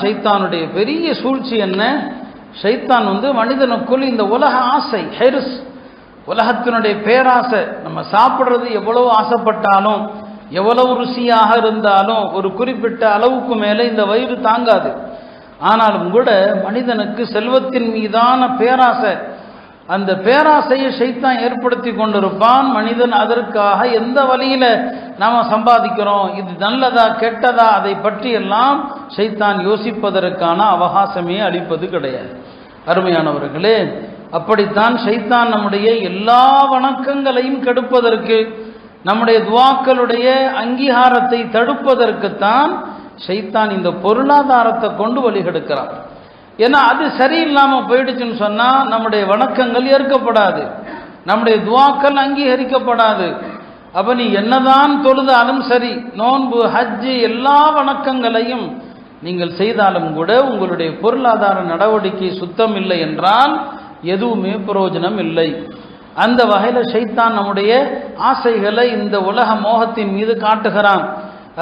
ஷைத்தானுடைய பெரிய சூழ்ச்சி என்ன? ஷைத்தான் மனிதனுக்குள் இந்த உலக ஆசை, ஹெர்ஸ், உலகத்தினுடைய பேராசை. நம்ம சாப்பிட்றது எவ்வளவு ஆசைப்பட்டாலும், எவ்வளவு ருசியாக இருந்தாலும் ஒரு குறிப்பிட்ட அளவுக்கு மேலே இந்த வயிறு தாங்காது. ஆனாலும் கூட மனிதனுக்கு செல்வத்தின் மீதான பேராசை, அந்த பேராசையை ஷைத்தான் ஏற்படுத்தி கொண்டிருப்பான். மனிதன் அதற்காக எந்த வழியில நாம சம்பாதிக்கிறோம், இது நல்லதா கெட்டதா, அதை பற்றியெல்லாம் ஷைத்தான் யோசிப்பதற்கான அவகாசமே அளிப்பது கிடையாது. அருமையானவர்களே, அப்படித்தான் ஷைத்தான் நம்முடைய எல்லா வணக்கங்களையும் கெடுப்பதற்கு, நம்முடைய துவாக்களுடைய அங்கீகாரத்தை தடுப்பதற்குத்தான் ஷைத்தான் இந்த பொருளாதாரத்தை கொண்டு வழிகெடுக்கிறான். ஏன்னா அது சரியில்லாமல் போயிடுச்சுன்னு சொன்னால் நம்முடைய வணக்கங்கள் ஏற்கப்படாது, நம்முடைய துவாக்கள் அங்கீகரிக்கப்படாது. அப்போ நீ என்னதான் தொழுதாலும் சரி, நோன்பு, ஹஜ்ஜு, எல்லா வணக்கங்களையும் நீங்கள் செய்தாலும் கூட உங்களுடைய பொருளாதார நடவடிக்கை சுத்தம் இல்லை என்றால் எதுவுமே பிரயோஜனம் இல்லை. அந்த வகையில் ஷைத்தான் நம்முடைய ஆசைகளை இந்த உலக மோகத்தின் மீது காட்டுகிறான்.